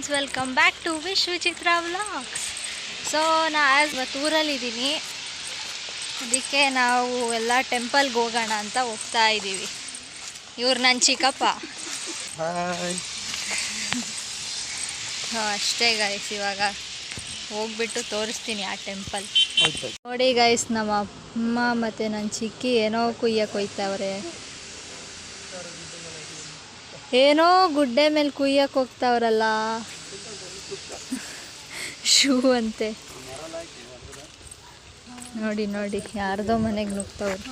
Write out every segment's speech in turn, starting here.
Friends, welcome back to ವಿಚಿತ್ರ vlogs. So ಇವತ್ತು ಊರಲ್ಲಿದ್ದೀನಿ. ಅದಕ್ಕೆ ನಾವು ಎಲ್ಲ ಟೆಂಪಲ್ಗೆ ಹೋಗೋಣ ಅಂತ ಹೋಗ್ತಾ ಇದ್ದೀವಿ. ಇವ್ರು ನನ್ನ ಚಿಕ್ಕಪ್ಪ. ಅಷ್ಟೇ ಗೈಸ್, ಇವಾಗ ಹೋಗ್ಬಿಟ್ಟು ತೋರಿಸ್ತೀನಿ ಆ ಟೆಂಪಲ್. ನೋಡಿ ಗೈಸ್, ನಮ್ಮ ಅಮ್ಮ ಮತ್ತು ನನ್ನ ಚಿಕ್ಕಿ ಏನೋ ಕುಯ್ಯಕ್ಕೆ ಹೋಯ್ತವ್ರೆ. ಏನೋ ಗುಡ್ಡೆ ಮೇಲೆ ಕುಯ್ಯಕ್ಕೆ ಹೋಗ್ತಾವ್ರಲ್ಲ. ಶೂ ಅಂತೆ. ನೋಡಿ ನೋಡಿ, ಯಾರ್ದೋ ಮನೆಗೆ ನುಗ್ತವ್ರು.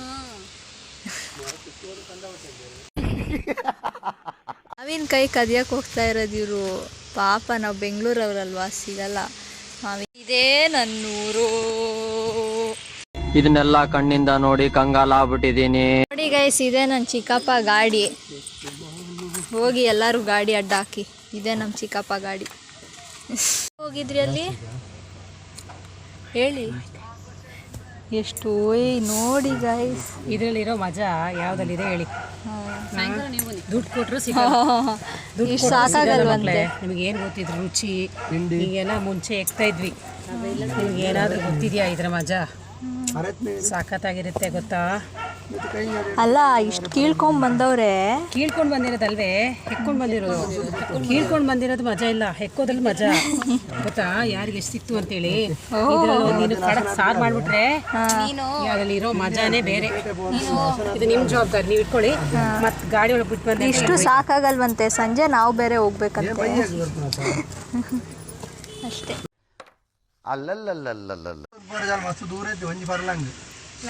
ಮಾವಿನಕಾಯಿ ಕದಿಯಕ್ಕೆ ಹೋಗ್ತಾ ಇರೋದು ಇವರು. ಪಾಪ, ನಾವು ಬೆಂಗಳೂರವ್ರಲ್ವಾ, ಸಿಗಲ್ಲ ಮಾವಿನ. ಇದೇ ನನ್ನೂರು. ಇದನ್ನೆಲ್ಲ ಕಣ್ಣಿಂದ ನೋಡಿ ಕಂಗಾಲ ಆಗ್ಬಿಟ್ಟಿದ್ದೀನಿ. ನೋಡಿ ಗೈಸ್, ಇದೇ ನನ್ನ ಚಿಕ್ಕಪ್ಪ ಗಾಡಿ. ಹೋಗಿ ಎಲ್ಲರೂ ಗಾಡಿ ಅಡ್ಡ ಹಾಕಿ. ಇದೇ ನಮ್ಮ ಚಿಕ್ಕಪ್ಪ ಗಾಡಿ. ಹೋಗಿದ್ರಿ ಅಲ್ಲಿ ಹೇಳಿ ಎಷ್ಟು. ನೋಡಿ ಗೈಸ್, ಇದರಲ್ಲಿರೋ ಮಜಾ ಯಾವುದಲ್ಲಿದೆ ಹೇಳಿ. ದುಡ್ಡು ಕೊಟ್ಟರು ಇಷ್ಟು ಸಾಕಾಗಲ್ವಂತೆ. ನಿಮ್ಗೆ ಏನು ಗೊತ್ತಿದ್ರು ರುಚಿ ಈಗೆಲ್ಲ ಮುಂಚೆ ಎಕ್ತಾ ಇದ್ವಿ. ನಿಮ್ಗೆ ಏನಾದರೂ ಗೊತ್ತಿದೆಯಾ ಇದರ ಮಜಾ? ಸಾಕತ್ತಾಗಿರುತ್ತೆ ಗೊತ್ತಾ. ಅಲ್ಲ, ಇಷ್ಟು ಕೀಳ್ಕೊಂಡ್ ಬಂದವ್ರೆ. ಕೀಳ್ಕೊಂಡು ಬಂದಿರೋದಲ್ವೇ, ಹೆಕ್ಕೊಂಡು ಬಂದಿರೋದು. ಕೀಳ್ಕೊಂಡು ಬಂದಿರೋದು ಮಜಾ ಇಲ್ಲ, ಹೆಕ್ಕೋದ್ರಲ್ಲಿ ಮಜಾ ಗೊತ್ತಾ. ಯಾರಿಗೆ ಎಷ್ಟು ಸಿಕ್ತು ಅಂತೇಳಿ ನೀನು ಕಡಕ್ ಸಾರು ಮಾಡ್ಬಿಟ್ರೆ ಅದ್ರಲ್ಲಿ ಇರೋ ಮಜಾನೇ ಬೇರೆ. ಇದು ನಿಮ್ಮ ಜವಾಬ್ದಾರಿ, ನೀವು ಇಟ್ಕೊಳ್ಳಿ. ಮತ್ತೆ ಗಾಡಿ ಒಳಗೆ ಬಿಟ್ಟು ಬಂದು ಇಷ್ಟು ಸಾಕಾಗಲ್ವಂತೆ. ಸಂಜೆ ನಾವು ಬೇರೆ ಹೋಗ್ಬೇಕಂತೆ. ಅಷ್ಟೇ.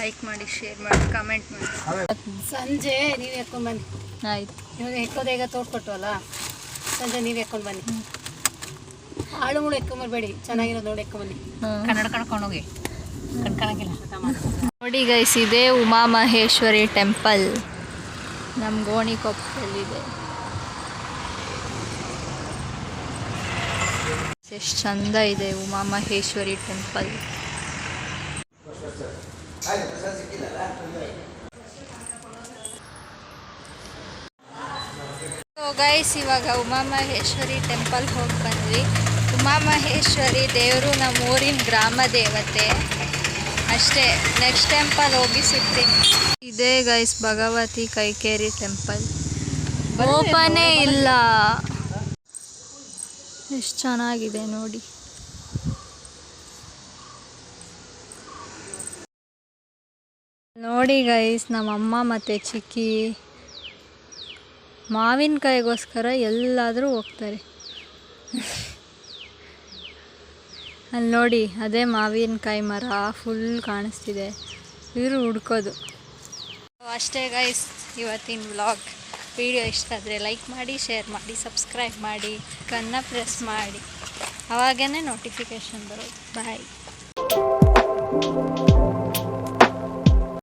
ಲೈಕ್ ಮಾಡಿ, ಶೇರ್ ಮಾಡಿ, ಕಮೆಂಟ್ ಮಾಡಿ. ಸಂಜೆ ನೀವು ಎತ್ಕೊಂಡು ಬನ್ನಿ. ಆಯ್ತು. ಇವಾಗ ಎಕ್ಕೋದೇ ಈಗ ತೋಟ್ಕೊಟ್ಟವಲ್ಲ, ಸಂಜೆ ನೀವು ಎತ್ಕೊಂಡು ಬನ್ನಿ. ಆಳು ಮುಳು ಎತ್ಕೊಂಬರ್ಬೇಡಿ, ಚೆನ್ನಾಗಿರೋದು ನೋಡಿ ಎತ್ಕೊಂಬನ್ನಿ. ಕನ್ನಡ ಕಣ್ಕೊಂಡೋಗಿ ಕಣ್ಕಾಣಂಗಿಲ್ಲ. ನೋಡಿ ಗೈಸ್, ಇದೇ ಉಮಾಮಹೇಶ್ವರಿ ಟೆಂಪಲ್ ನಮ್ಮ ಗೋಣಿಕೊಪ್ಪದಲ್ಲಿದೆ. ಎಷ್ಟು ಚಂದ ಇದೆ ಉಮಾಮಹೇಶ್ವರಿ ಟೆಂಪಲ್. ಗೈಸ್, ಇವಾಗ ಉಮಾಮಹೇಶ್ವರಿ ಟೆಂಪಲ್ ಹೋಗಿ ಬಂದ್ವಿ. ಉಮಾಮಹೇಶ್ವರಿ ದೇವರು ನಮ್ಮ ಊರಿನ ಗ್ರಾಮ ದೇವತೆ ಅಷ್ಟೇ. ನೆಕ್ಸ್ಟ್ ಟೆಂಪಲ್ ಹೋಗಿ ಸಿಗ್ತೀನಿ. ಇದೇ ಗೈಸ್ ಭಗವತಿ ಕೈಕೇರಿ ಟೆಂಪಲ್. ಓಪನೇ ಇಲ್ಲ. ಎಷ್ಟು ಚೆನ್ನಾಗಿದೆ ನೋಡಿ. ನೋಡಿ ಗೈಸ್, ನಮ್ಮಮ್ಮ ಮತ್ತು ಚಿಕ್ಕಿ ಮಾವಿನಕಾಯಿಗೋಸ್ಕರ ಎಲ್ಲಾದರೂ ಹೋಗ್ತಾರೆ. ಅಲ್ಲಿ ನೋಡಿ, ಅದೇ ಮಾವಿನಕಾಯಿ ಮರ ಫುಲ್ ಕಾಣಿಸ್ತಿದೆ. ಇವರು ಹುಡ್ಕೋದು ಅಷ್ಟೇ ಗೈಸ್. ಇವತ್ತಿನ ವ್ಲಾಗ್ ವಿಡಿಯೋ ಇಷ್ಟ ಆದರೆ ಲೈಕ್ ಮಾಡಿ, ಶೇರ್ ಮಾಡಿ, ಸಬ್ಸ್ಕ್ರೈಬ್ ಮಾಡಿ, ಕನ್ನ ಪ್ರೆಸ್ ಮಾಡಿ. ಅವಾಗೇ ನೋಟಿಫಿಕೇಷನ್ ಬರೋದು. ಬಾಯ್.